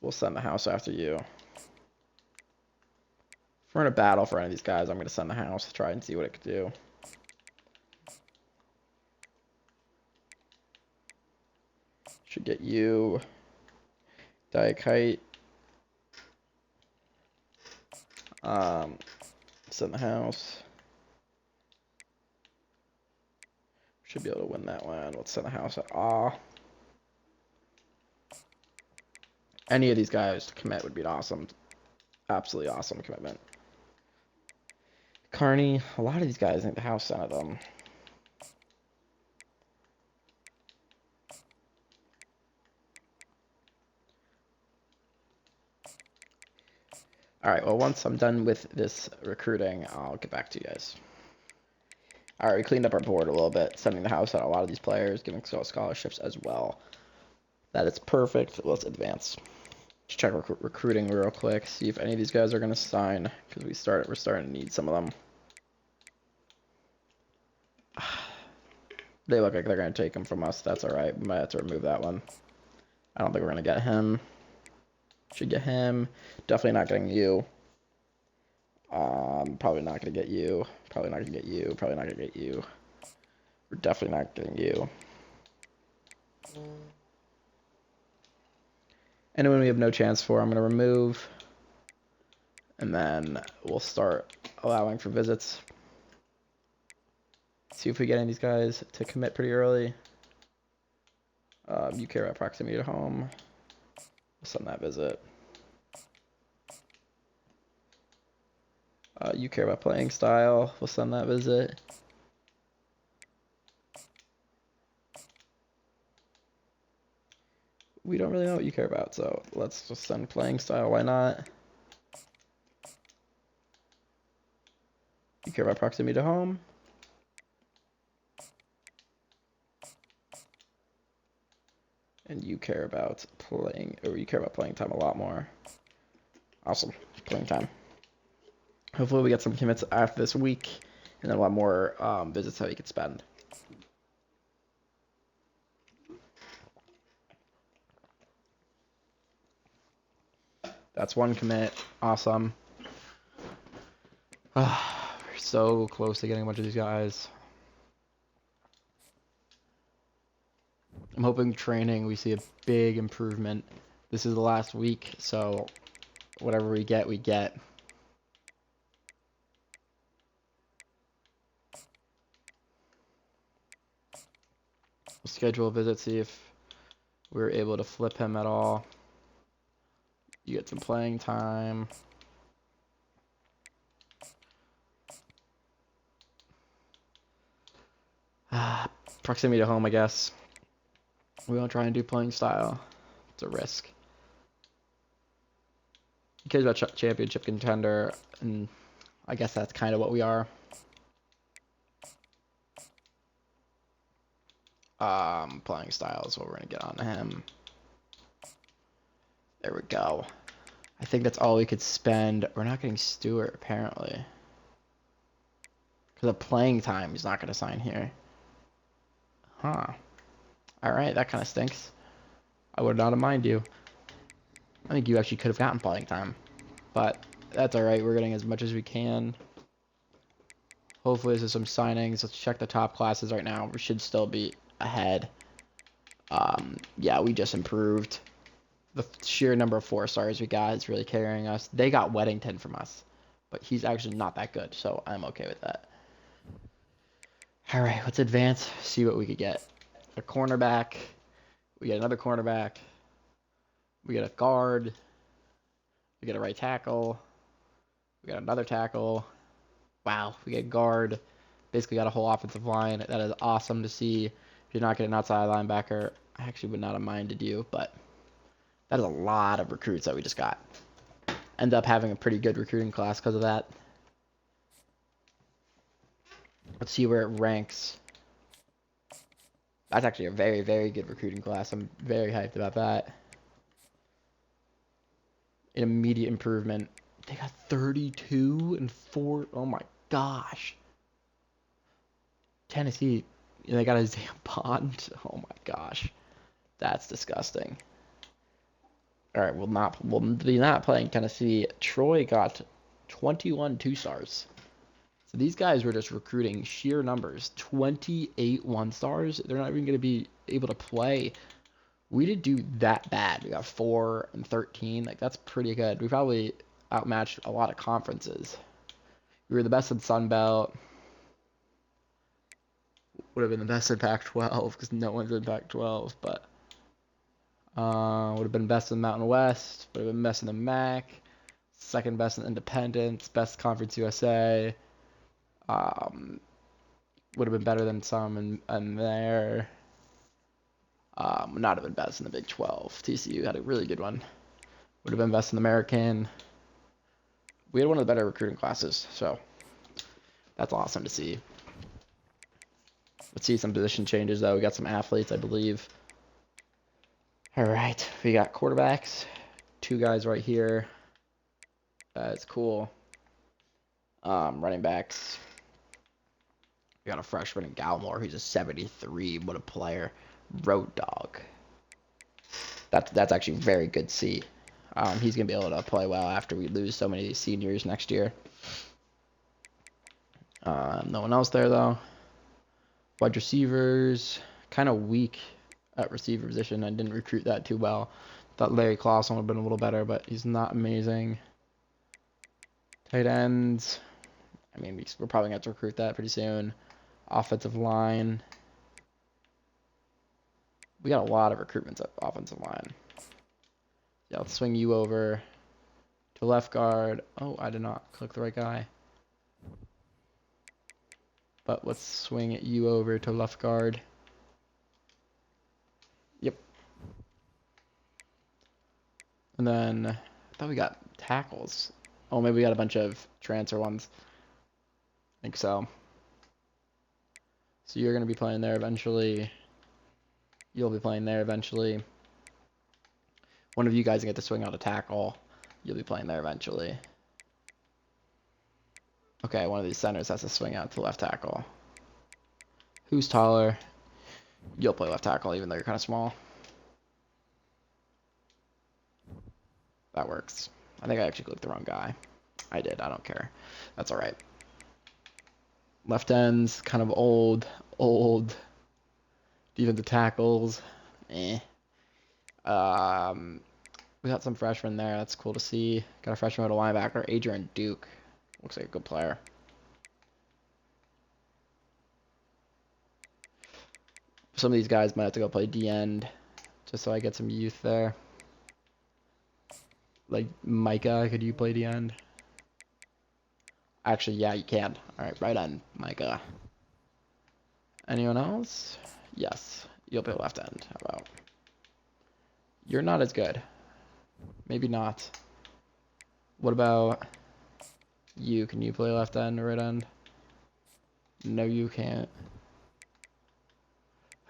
We'll send the house after you. If we're in a battle for any of these guys, I'm going to send the house to try and see what it could do. Should get you. Diakite. Send the house. Should be able to win that one. Let's send the house at awe. Any of these guys to commit would be an awesome, absolutely awesome commitment. Carney, a lot of these guys, I think the house sent them. Alright, well, once I'm done with this recruiting, I'll get back to you guys. Alright, we cleaned up our board a little bit, sending the house out a lot of these players, giving scholarships as well. That is perfect. Let's advance. Just check recruiting real quick, see if any of these guys are going to sign, because we're starting to need some of them. They look like they're going to take them from us. That's alright. We might have to remove that one. I don't think we're going to get him. Should get him. Definitely not getting you. Probably not going to get you. Probably not going to get you. Probably not going to get you. We're definitely not getting you. Anyone we have no chance for, I'm going to remove. And then we'll start allowing for visits. See if we get any of these guys to commit pretty early. You care about proximity to home. We'll send that visit. You care about playing style. We'll send that visit. We don't really know what you care about, so let's just send playing style. Why not? You care about proximity to home. And you care about playing time a lot more. Awesome. Playing time. Hopefully we get some commits after this week, and then we'll have more visits that we can spend. That's 1 commit. Awesome. We're so close to getting a bunch of these guys. I'm hoping training we see a big improvement. This is the last week, so whatever we get, we get. We'll schedule a visit, see if we're able to flip him at all. You get some playing time. Proximity to home, I guess. We won't try and do playing style. It's a risk. He cares about championship contender, and I guess that's kind of what we are. Playing style is what we're gonna get on him. There we go. I think that's all we could spend. We're not getting Stewart, apparently. Because of playing time, he's not gonna sign here. Huh. Alright, that kind of stinks. I would not have minded you. I think you actually could have gotten playing time. But that's alright, we're getting as much as we can. Hopefully this is some signings. Let's check the top classes right now. We should still be ahead. Yeah, we just improved. The sheer number of 4 stars we got is really carrying us. They got Weddington from us, but he's actually not that good, so I'm okay with that. Alright, let's advance, see what we could get. A cornerback. We get another cornerback. We get a guard. We get a right tackle. We got another tackle. Wow, we get guard. Basically got a whole offensive line. That is awesome to see. If you're not getting an outside linebacker, I actually would not have minded you, but that is a lot of recruits that we just got. End up having a pretty good recruiting class because of that. Let's see where it ranks. That's actually a very, very good recruiting class. I'm very hyped about that. An immediate improvement. They got 32 and 4. Oh my gosh. Tennessee, they got a damn Bond. Oh my gosh. That's disgusting. All right, we'll be not playing Tennessee. Troy got 21 2-stars. So these guys were just recruiting sheer numbers. 28 1-stars. They're not even going to be able to play. We didn't do that bad. We got 4 and 13. Like, that's pretty good. We probably outmatched a lot of conferences. We were the best in Sun Belt. Would have been the best in Pac-12 because no one's in Pac-12, but would have been best in Mountain West. Would have been best in the MAC. Second best in Independence. Best Conference USA. Would have been better than some in there. Would not have been best in the Big 12. TCU had a really good one. Would have been best in the American. We had one of the better recruiting classes, so that's awesome to see. Let's see some position changes, though. We got some athletes, I believe. All right, we got quarterbacks. 2 guys right here. That's cool. Running backs. We got a freshman in Gallimore who's a 73. What a player. Road dog. That's actually very good to see. He's going to be able to play well after we lose so many seniors next year. No one else there, though. Wide receivers, kind of weak at receiver position. I didn't recruit that too well. Thought Larry Clausen would have been a little better, but he's not amazing. Tight ends. I mean, we're probably going to have to recruit that pretty soon. Offensive line. We got a lot of recruitments at offensive line. Yeah, let's swing you over to left guard. Oh, I did not click the right guy. But let's swing you over to left guard. Yep. And then I thought we got tackles. Oh, maybe we got a bunch of transfer ones. I think so. So you're going to be playing there eventually. You'll be playing there eventually. One of you guys get to swing out a tackle. You'll be playing there eventually. Okay, one of these centers has to swing out to left tackle. Who's taller? You'll play left tackle even though you're kind of small. That works. I think I actually clicked the wrong guy. I did. I don't care. That's all right. Left ends, kind of old. Defensive tackles. Eh. We got some freshmen there. That's cool to see. Got a freshman middle linebacker, Adrian Duke. Looks like a good player. Some of these guys might have to go play D-end just so I get some youth there. Like Micah, could you play D-end? Actually, yeah, you can. All right, right on, Micah. Anyone else? Yes, you'll play left end. How about? You're not as good. Maybe not. What about you? Can you play left end or right end? No, you can't.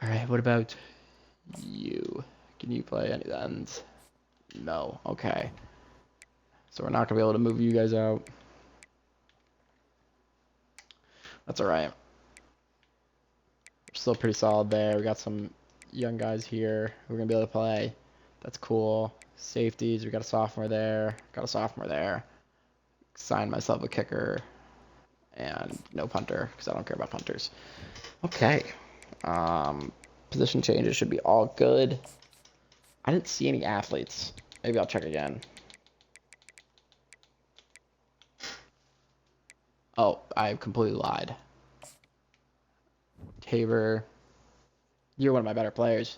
All right, what about you? Can you play any ends? No. Okay. So we're not gonna be able to move you guys out. That's all right. We're still pretty solid there. We got some young guys here who are gonna be able to play. That's cool. Safeties. We got a sophomore there. Got a sophomore there. Signed myself a kicker and no punter because I don't care about punters. Okay. Position changes should be all good. I didn't see any athletes. Maybe I'll check again. Oh, I completely lied. Tabor, you're one of my better players.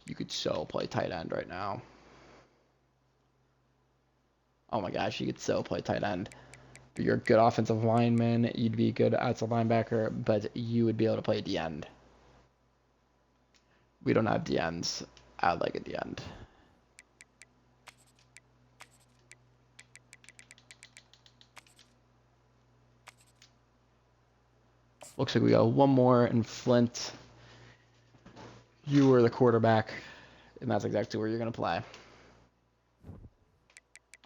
You could so play tight end right now. Oh my gosh, you could so play tight end. You're a good offensive lineman. You'd be good as a linebacker, but you would be able to play at the end. We don't have the ends. I like at the end. Looks like we got one more in Flint. You were the quarterback, and that's exactly where you're going to play.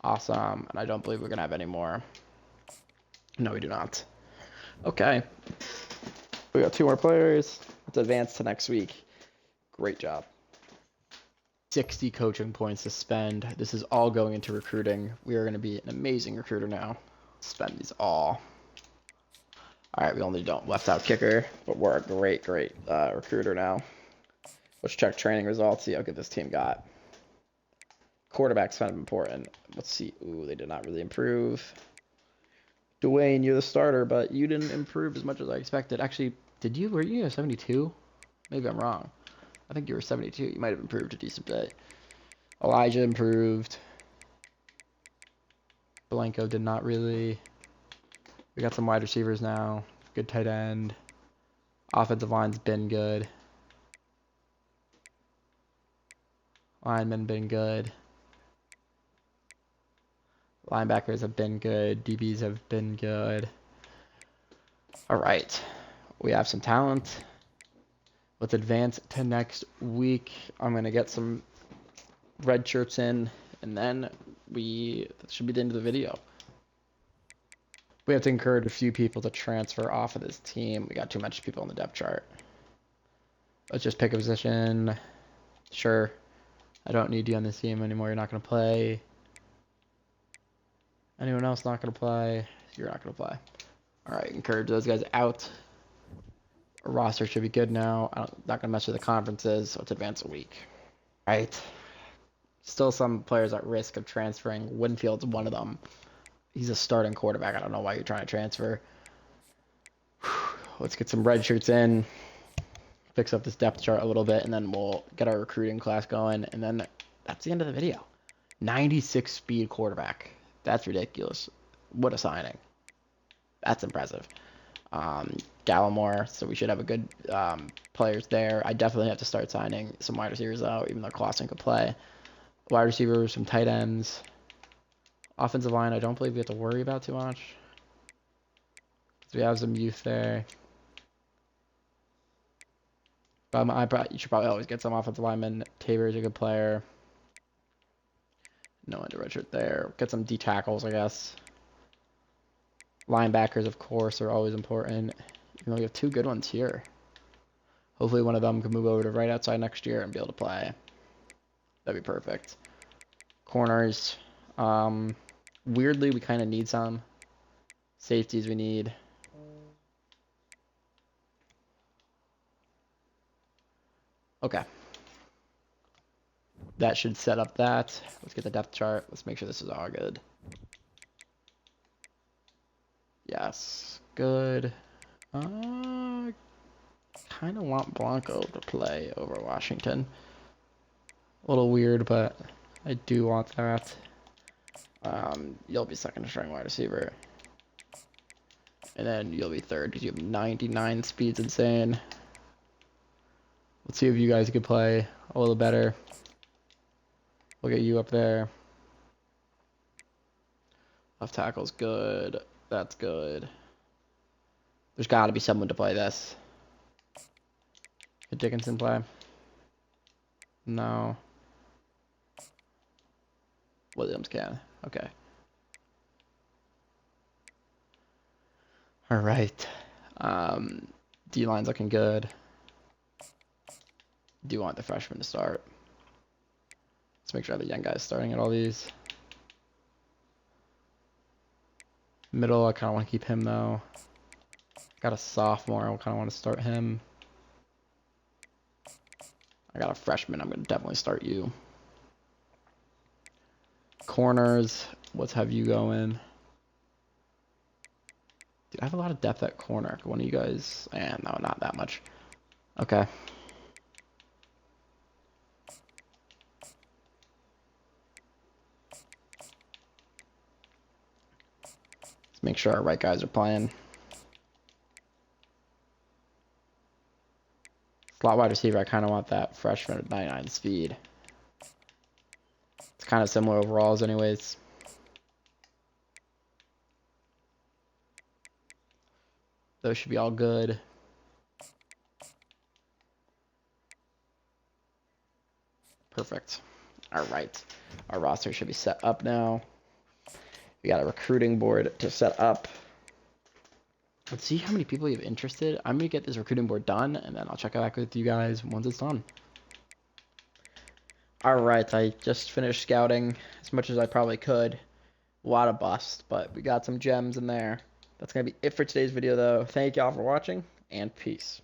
Awesome. And I don't believe we're going to have any more. No, we do not. Okay. We got 2 more players. Let's advance to next week. Great job. 60 coaching points to spend. This is all going into recruiting. We are going to be an amazing recruiter now. Spend these all. All right, we only don't left out kicker, but we're a great recruiter now. Let's check training results, see how good this team got. Quarterback's kind of important. Let's see. Ooh, they did not really improve. Dwayne, you're the starter, but you didn't improve as much as I expected. Actually, did you? Were you a 72? Maybe I'm wrong. I think you were 72. You might have improved a decent bit. Elijah improved. Blanco did not really. We got some wide receivers now. Good tight end. Offensive line's been good. Linemen been good. Linebackers have been good. DBs have been good. All right. We have some talent. Let's advance to next week. I'm going to get some red shirts in, and then that should be the end of the video. We have to encourage a few people to transfer off of this team. We got too much people on the depth chart. Let's just pick a position. Sure. I don't need you on this team anymore. You're not going to play. Anyone else not going to play? You're not going to play. All right, encourage those guys out. Our roster should be good now. I'm not going to mess with the conferences, so let's advance a week. All right. Still some players at risk of transferring. Winfield's one of them. He's a starting quarterback. I don't know why you're trying to transfer. Let's get some red shirts in. Fix up this depth chart a little bit, and then we'll get our recruiting class going. And then that's the end of the video. 96 speed quarterback. That's ridiculous. What a signing. That's impressive. Gallimore, so we should have a good players there. I definitely have to start signing some wide receivers out, even though Clausen could play. Wide receivers, some tight ends. Offensive line, I don't believe we have to worry about too much. So we have some youth there. But you should probably always get some offensive linemen. Tabor is a good player. No under redshirt there. Get some D tackles, I guess. Linebackers, of course, are always important. Even though we have 2 good ones here. Hopefully one of them can move over to right outside next year and be able to play. That'd be perfect. Corners. Weirdly, we kind of need some. Safeties we need. Okay. That should set up that. Let's get the depth chart. Let's make sure this is all good. Yes. Good. Kind of want Blanco to play over Washington. A little weird, but I do want that. You'll be second string wide receiver. And then you'll be third because you have 99 speed's insane. Let's see if you guys could play a little better. Look at you up there. Left tackle's good. That's good. There's got to be someone to play this. Could Dickinson play? No. Williams can. Okay. All right. D-line's looking good. Do you want the freshman to start? Let's make sure the young guy's starting at all these. Middle, I kind of want to keep him though. Got a sophomore, I kind of want to start him. I got a freshman, I'm going to definitely start you. Corners, let's have you go in. Dude, I have a lot of depth at corner. One of you guys, no, not that much. Okay. Let's make sure our right guys are playing. Slot wide receiver, I kind of want that freshman with 99 speed. It's kind of similar overalls anyways. Those should be all good. Perfect. All right. Our roster should be set up now. We got a recruiting board to set up. Let's see how many people you have interested. I'm going to get this recruiting board done, and then I'll check back with you guys once it's done. All right. I just finished scouting as much as I probably could. A lot of busts, but we got some gems in there. That's going to be it for today's video, though. Thank y'all for watching, and peace.